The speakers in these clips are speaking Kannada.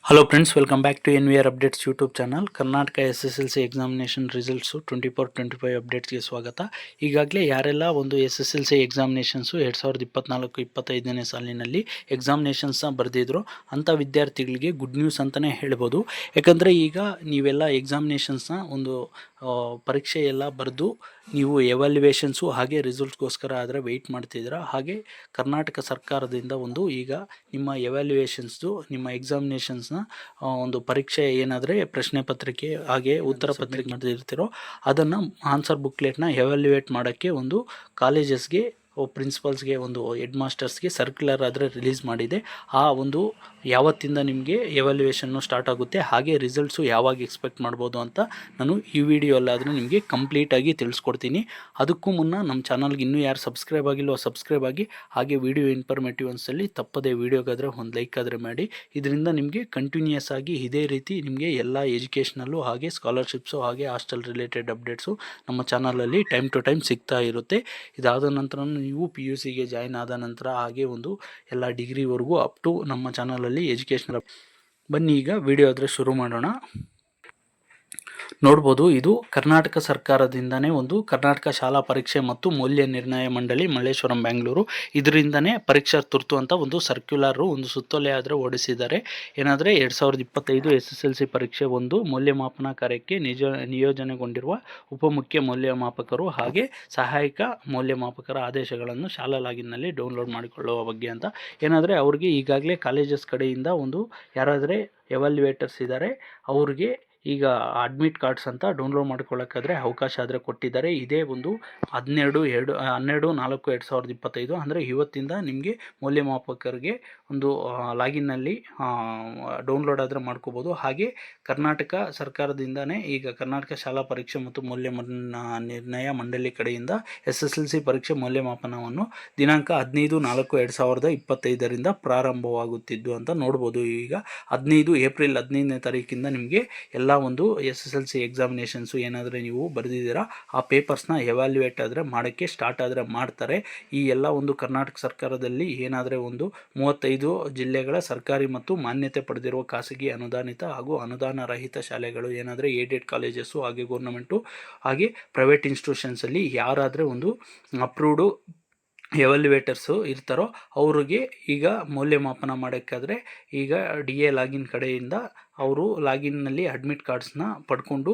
Hello friends, welcome back to NVR updates YouTube channel. Karnataka SSLC examination results 24-25 ಅಪ್ಡೇಟ್ಸ್ಗೆ ಸ್ವಾಗತ. ಈಗಾಗಲೇ ಯಾರೆಲ್ಲ ಒಂದು SSLC ಎಕ್ಸಾಮಿನೇಷನ್ಸು 2024-25ನೇ ಸಾಲಿನಲ್ಲಿ ಎಕ್ಸಾಮಿನೇಷನ್ಸ್ನ ಬರೆದಿದ್ರು ಅಂಥ ವಿದ್ಯಾರ್ಥಿಗಳಿಗೆ ಗುಡ್ ನ್ಯೂಸ್ ಅಂತಲೇ ಹೇಳ್ಬೋದು. ಯಾಕಂದರೆ ಈಗ ನೀವೆಲ್ಲ ಎಕ್ಸಾಮಿನೇಷನ್ಸ್ನ ಒಂದು ಪರೀಕ್ಷೆ ಎಲ್ಲ ಬರೆದು ನೀವು ಎವ್ಯಾಲ್ಯುವೇಷನ್ಸು ಹಾಗೆ ರಿಸಲ್ಟ್ಸ್ಗೋಸ್ಕರ ಆದರೆ ವೆಯ್ಟ್ ಮಾಡ್ತಿದ್ದೀರಾ. ಹಾಗೆ ಕರ್ನಾಟಕ ಸರ್ಕಾರದಿಂದ ಒಂದು ಈಗ ನಿಮ್ಮ ಎವ್ಯಾಲ್ಯುವೇಷನ್ಸ್ದು ನಿಮ್ಮ ಎಕ್ಸಾಮಿನೇಷನ್ಸ್ನ ಒಂದು ಪರೀಕ್ಷೆ ಏನಾದರೆ ಪ್ರಶ್ನೆ ಪತ್ರಿಕೆ ಹಾಗೆ ಉತ್ತರ ಪತ್ರಿಕೆ ನಡೆದಿರ್ತಿರೋ ಅದನ್ನು ಆನ್ಸರ್ ಬುಕ್ಲೆಟ್ನ ಎವ್ಯಾಲ್ಯುಯೇಟ್ ಮಾಡೋಕ್ಕೆ ಒಂದು ಕಾಲೇಜಸ್ಗೆ ಪ್ರಿನ್ಸಿಪಲ್ಸ್ಗೆ ಒಂದು ಹೆಡ್ ಮಾಸ್ಟರ್ಸ್ಗೆ ಸರ್ಕ್ಯುಲರ್ ಆದರೆ ರಿಲೀಸ್ ಮಾಡಿದೆ. ಆ ಒಂದು ಯಾವತ್ತಿಂದ ನಿಮಗೆ ಎವ್ಯಾಲ್ಯುಯೇಷನ್ನು ಸ್ಟಾರ್ಟ್ ಆಗುತ್ತೆ, ಹಾಗೆ ರಿಸಲ್ಟ್ಸು ಯಾವಾಗ ಎಕ್ಸ್ಪೆಕ್ಟ್ ಮಾಡ್ಬೋದು ಅಂತ ನಾನು ಈ ವಿಡಿಯೋಲ್ಲಾದರೂ ನಿಮಗೆ ಕಂಪ್ಲೀಟಾಗಿ ತಿಳಿಸ್ಕೊಡ್ತೀನಿ. ಅದಕ್ಕೂ ಮುನ್ನ ನಮ್ಮ ಚಾನಲ್ಗೆ ಇನ್ನೂ ಯಾರು ಸಬ್ಸ್ಕ್ರೈಬ್ ಆಗಿಲ್ಲೋ ಸಬ್ಸ್ಕ್ರೈಬ್ ಆಗಿ, ಹಾಗೆ ವಿಡಿಯೋ ಇನ್ಫಾರ್ಮೇಟಿವ್ ಅನ್ಸಲ್ಲಿ ತಪ್ಪದೇ ವಿಡಿಯೋಗಾದರೆ ಒಂದು ಲೈಕ್ ಆದರೆ ಮಾಡಿ. ಇದರಿಂದ ನಿಮಗೆ ಕಂಟಿನ್ಯೂಯಸ್ ಆಗಿ ಇದೇ ರೀತಿ ನಿಮಗೆ ಎಲ್ಲ ಎಜುಕೇಷನಲ್ಲೂ ಹಾಗೆ ಸ್ಕಾಲರ್ಶಿಪ್ಸು ಹಾಗೆ ಹಾಸ್ಟೆಲ್ ರಿಲೇಟೆಡ್ ಅಪ್ಡೇಟ್ಸು ನಮ್ಮ ಚಾನಲಲ್ಲಿ ಟೈಮ್ ಟು ಟೈಮ್ ಸಿಗ್ತಾ ಇರುತ್ತೆ. ಇದಾದ ನಂತರ ನೀವು PUCಗೆ ಜಾಯ್ನ್ ಆದ ನಂತರ ಹಾಗೆ ಒಂದು ಎಲ್ಲ ಡಿಗ್ರಿವರೆಗೂ ಅಪ್ ಟು ನಮ್ಮ ಚಾನಲಲ್ಲಿ ಎಜುಕೇಷನಲ್. ಬನ್ನಿ ಈಗ ವಿಡಿಯೋ ಆದರೆ ಶುರು ಮಾಡೋಣ. ನೋಡ್ಬೋದು, ಇದು ಕರ್ನಾಟಕ ಸರ್ಕಾರದಿಂದನೇ ಒಂದು ಕರ್ನಾಟಕ ಶಾಲಾ ಪರೀಕ್ಷೆ ಮತ್ತು ಮೌಲ್ಯ ನಿರ್ಣಯ ಮಂಡಳಿ ಮಲ್ಲೇಶ್ವರಂ ಬೆಂಗಳೂರು ಇದರಿಂದನೇ ಪರೀಕ್ಷಾ ತುರ್ತು ಅಂತ ಒಂದು ಸರ್ಕ್ಯುಲರು ಒಂದು ಸುತ್ತೋಲೆ ಆದರೆ ಹೊರಡಿಸಿದ್ದಾರೆ. ಏನಾದರೆ 2025 SSLC ಪರೀಕ್ಷೆ ಒಂದು ಮೌಲ್ಯಮಾಪನ ಕಾರ್ಯಕ್ಕೆ ನಿಯೋಜನೆಗೊಂಡಿರುವ ಉಪಮುಖ್ಯ ಮೌಲ್ಯಮಾಪಕರು ಹಾಗೆ ಸಹಾಯಕ ಮೌಲ್ಯಮಾಪಕರ ಆದೇಶಗಳನ್ನು ಶಾಲಾ ಲಾಗಿನ್ನಲ್ಲಿ ಡೌನ್ಲೋಡ್ ಮಾಡಿಕೊಳ್ಳುವ ಬಗ್ಗೆ ಅಂತ. ಏನಾದರೆ ಅವ್ರಿಗೆ ಈಗಾಗಲೇ ಕಾಲೇಜಸ್ ಕಡೆಯಿಂದ ಒಂದು ಯಾರಾದರೆ ಎವ್ಯಾಲ್ಯುಯೇಟರ್ಸ್ ಇದ್ದಾರೆ ಅವ್ರಿಗೆ ಈಗ ಅಡ್ಮಿಟ್ ಕಾರ್ಡ್ಸ್ ಅಂತ ಡೌನ್ಲೋಡ್ ಮಾಡ್ಕೊಳ್ಳೋಕ್ಕಾದರೆ ಅವಕಾಶ ಆದರೆ ಕೊಟ್ಟಿದ್ದಾರೆ. ಇದೇ ಒಂದು 12/4/2025 ಅಂದರೆ ಇವತ್ತಿಂದ ನಿಮಗೆ ಮೌಲ್ಯಮಾಪಕರಿಗೆ ಒಂದು ಲಾಗಿನ್ನಲ್ಲಿ ಡೌನ್ಲೋಡ್ ಆದರೆ ಮಾಡ್ಕೋಬೋದು. ಹಾಗೆ ಕರ್ನಾಟಕ ಸರ್ಕಾರದಿಂದನೇ ಈಗ ಕರ್ನಾಟಕ ಶಾಲಾ ಪರೀಕ್ಷೆ ಮತ್ತು ಮೌಲ್ಯ ನಿರ್ಣಯ ಮಂಡಳಿ ಕಡೆಯಿಂದ SSLC ಪರೀಕ್ಷೆ ಮೌಲ್ಯಮಾಪನವನ್ನು ದಿನಾಂಕ 15/4/2025 ಪ್ರಾರಂಭವಾಗುತ್ತಿದ್ದು ಅಂತ ನೋಡ್ಬೋದು. ಈಗ 15 ಏಪ್ರಿಲ್ 15ನೇ ತಾರೀಕಿಂದ ನಿಮಗೆ ಎಲ್ಲ ಒಂದು SSLC ಎಕ್ಸಾಮಿನೇಷನ್ಸು ಏನಾದರೆ ನೀವು ಬರೆದಿದ್ದೀರಾ ಆ ಪೇಪರ್ಸ್ನ ಎವ್ಯಾಲ್ಯುಯೇಟ್ ಆದರೆ ಮಾಡೋಕ್ಕೆ ಸ್ಟಾರ್ಟ್ ಆದರೆ ಮಾಡ್ತಾರೆ. ಈ ಎಲ್ಲ ಒಂದು ಕರ್ನಾಟಕ ಸರ್ಕಾರದಲ್ಲಿ ಏನಾದರೆ ಒಂದು 35 ಜಿಲ್ಲೆಗಳ ಸರ್ಕಾರಿ ಮತ್ತು ಮಾನ್ಯತೆ ಪಡೆದಿರುವ ಖಾಸಗಿ ಅನುದಾನಿತ ಹಾಗೂ ಅನುದಾನ ರಹಿತ ಶಾಲೆಗಳು ಏನಾದರೆ ಏಡೆಡ್ ಕಾಲೇಜಸ್ಸು ಹಾಗೆ ಗೌರ್ನಮೆಂಟು ಹಾಗೆ ಪ್ರೈವೇಟ್ ಇನ್ಸ್ಟಿಟ್ಯೂಷನ್ಸಲ್ಲಿ ಯಾರಾದರೆ ಒಂದು ಅಪ್ರೂವ್ಡು ಎವ್ಯಾಲ್ಯುಯೇಟರ್ಸು ಇರ್ತಾರೋ ಅವ್ರಿಗೆ ಈಗ ಮೌಲ್ಯಮಾಪನ ಮಾಡೋಕ್ಕಾದರೆ ಈಗ DA ಲಾಗಿನ್ ಕಡೆಯಿಂದ ಅವರು ಲಾಗಿನ್ನಲ್ಲಿ ಅಡ್ಮಿಟ್ ಕಾರ್ಡ್ಸ್ನ ಪಡ್ಕೊಂಡು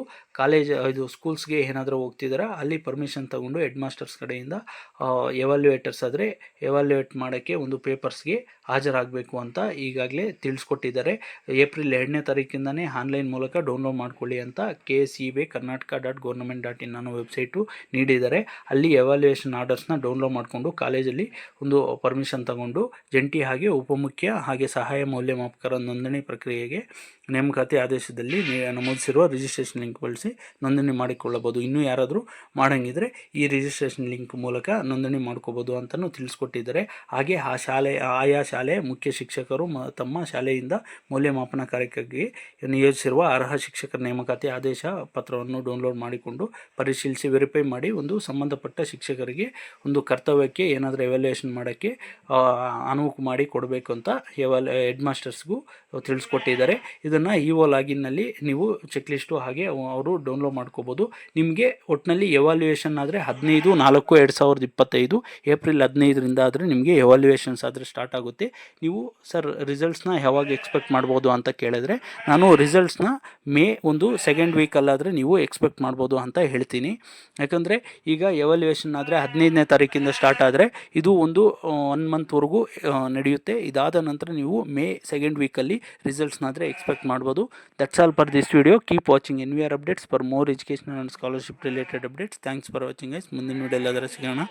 ಇದು ಸ್ಕೂಲ್ಸ್ಗೆ ಏನಾದರೂ ಹೋಗ್ತಿದ್ದಾರೆ ಅಲ್ಲಿ ಪರ್ಮಿಷನ್ ತಗೊಂಡು ಹೆಡ್ ಮಾಸ್ಟರ್ಸ್ ಕಡೆಯಿಂದ ಎವ್ಯಾಲ್ಯುಯೇಟರ್ಸ್ ಆದರೆ ಎವ್ಯಾಲ್ಯುಯೇಟ್ ಮಾಡೋಕ್ಕೆ ಒಂದು ಪೇಪರ್ಸ್ಗೆ ಹಾಜರಾಗಬೇಕು ಅಂತ ಈಗಾಗಲೇ ತಿಳಿಸ್ಕೊಟ್ಟಿದ್ದಾರೆ. ಏಪ್ರಿಲ್ 2ನೇ ತಾರೀಕಿಂದನೇ ಆನ್ಲೈನ್ ಮೂಲಕ ಡೌನ್ಲೋಡ್ ಮಾಡ್ಕೊಳ್ಳಿ ಅಂತ KSEBKarnataka.government.in ಅನ್ನೋ ವೆಬ್ಸೈಟು ನೀಡಿದ್ದಾರೆ. ಅಲ್ಲಿ ಎವ್ಯಾಲ್ಯುಯೇಷನ್ ಆರ್ಡರ್ಸ್ನ ಡೌನ್ಲೋಡ್ ಮಾಡಿಕೊಂಡು ಕಾಲೇಜಲ್ಲಿ ಒಂದು ಪರ್ಮಿಷನ್ ತಗೊಂಡು ಜಂಟಿ ಹಾಗೆ ಉಪಮುಖ್ಯ ಹಾಗೆ ಸಹಾಯ ಮೌಲ್ಯಮಾಪಕರ ನೋಂದಣಿ ಪ್ರಕ್ರಿಯೆಗೆ ನೇಮಕಾತಿ ಆದೇಶದಲ್ಲಿ ನಮೂದಿಸಿರುವ ರಿಜಿಸ್ಟ್ರೇಷನ್ ಲಿಂಕ್ ಬಳಸಿ ನೋಂದಣಿ ಮಾಡಿಕೊಳ್ಳಬಹುದು. ಇನ್ನೂ ಯಾರಾದರೂ ಮಾಡೋಂಗಿದ್ರೆ ಈ ರಿಜಿಸ್ಟ್ರೇಷನ್ ಲಿಂಕ್ ಮೂಲಕ ನೋಂದಣಿ ಮಾಡ್ಕೋಬೋದು ಅಂತಲೂ ತಿಳಿಸ್ಕೊಟ್ಟಿದ್ದಾರೆ. ಹಾಗೆ ಆಯಾ ಶಾಲೆ ಮುಖ್ಯ ಶಿಕ್ಷಕರು ತಮ್ಮ ಶಾಲೆಯಿಂದ ಮೌಲ್ಯಮಾಪನ ಕಾರ್ಯಕ್ಕಾಗಿ ನಿಯೋಜಿಸಿರುವ ಅರ್ಹ ಶಿಕ್ಷಕರ ನೇಮಕಾತಿ ಆದೇಶ ಪತ್ರವನ್ನು ಡೌನ್ಲೋಡ್ ಮಾಡಿಕೊಂಡು ಪರಿಶೀಲಿಸಿ ವೆರಿಫೈ ಮಾಡಿ ಒಂದು ಸಂಬಂಧಪಟ್ಟ ಶಿಕ್ಷಕರಿಗೆ ಒಂದು ಕರ್ತವ್ಯಕ್ಕೆ ಏನಾದರೂ ಎವ್ಯಾಲ್ಯುಯೇಷನ್ ಮಾಡೋಕ್ಕೆ ಅನುವು ಮಾಡಿ ಕೊಡಬೇಕು ಅಂತ ಹೆಡ್ ಮಾಸ್ಟರ್ಸ್ಗೂ ತಿಳಿಸ್ಕೊಟ್ಟಿದ್ದಾರೆ. ಇದನ್ನು EO ಲಾಗಿನ್ನಲ್ಲಿ ನೀವು ಚೆಕ್ ಲಿಸ್ಟು ಹಾಗೆ ಅವರು ಡೌನ್ಲೋಡ್ ಮಾಡ್ಕೋಬೋದು. ನಿಮಗೆ ಒಟ್ಟಿನಲ್ಲಿ ಎವ್ಯಾಲ್ಯುಯೇಷನ್ ಆದರೆ 15/4/2025 ಏಪ್ರಿಲ್ 15ರಿಂದ ಆದರೆ ನಿಮಗೆ ಎವ್ಯಾಲ್ಯುಯೇಷನ್ಸ್ ಆದರೆ ಸ್ಟಾರ್ಟ್ ಆಗುತ್ತೆ. ನೀವು ಸರ್ ರಿಸಲ್ಟ್ಸ್ನ ಯಾವಾಗ ಎಕ್ಸ್ಪೆಕ್ಟ್ ಮಾಡ್ಬೋದು ಅಂತ ಕೇಳಿದ್ರೆ ನಾನು ರಿಸಲ್ಟ್ಸ್ನ ಮೇ ಒಂದು ಸೆಕೆಂಡ್ ವೀಕಲ್ಲಾದರೆ ನೀವು ಎಕ್ಸ್ಪೆಕ್ಟ್ ಮಾಡ್ಬೋದು ಅಂತ ಹೇಳ್ತೀನಿ. ಯಾಕಂದರೆ ಈಗ ಎವ್ಯಾಲ್ಯುಯೇಷನ್ ಆದರೆ 15ನೇ ತಾರೀಕಿಂದ ಸ್ಟಾರ್ಟ್ ಆದರೆ ಇದು ಒಂದು 1 ಮಂತ್ವರೆಗೂ ನಡೆಯುತ್ತೆ. ಇದಾದ ನಂತರ ನೀವು ಮೇ ಸೆಕೆಂಡ್ ವೀಕಲ್ಲಿ ರಿಸಲ್ಟ್ಸ್ನಾದರೆ ಎಕ್ಸ್ಪೆಕ್ಟ್ ಮಾಡ್ಬೋದು. That's all for this video. Keep watching NVR updates for more educational and scholarship related updates. Thanks for watching guys. ಮುಂದಿನ ವಿಡಿಯೋ ಎಲ್ಲಾದರೂ ಸಿಗೋಣ.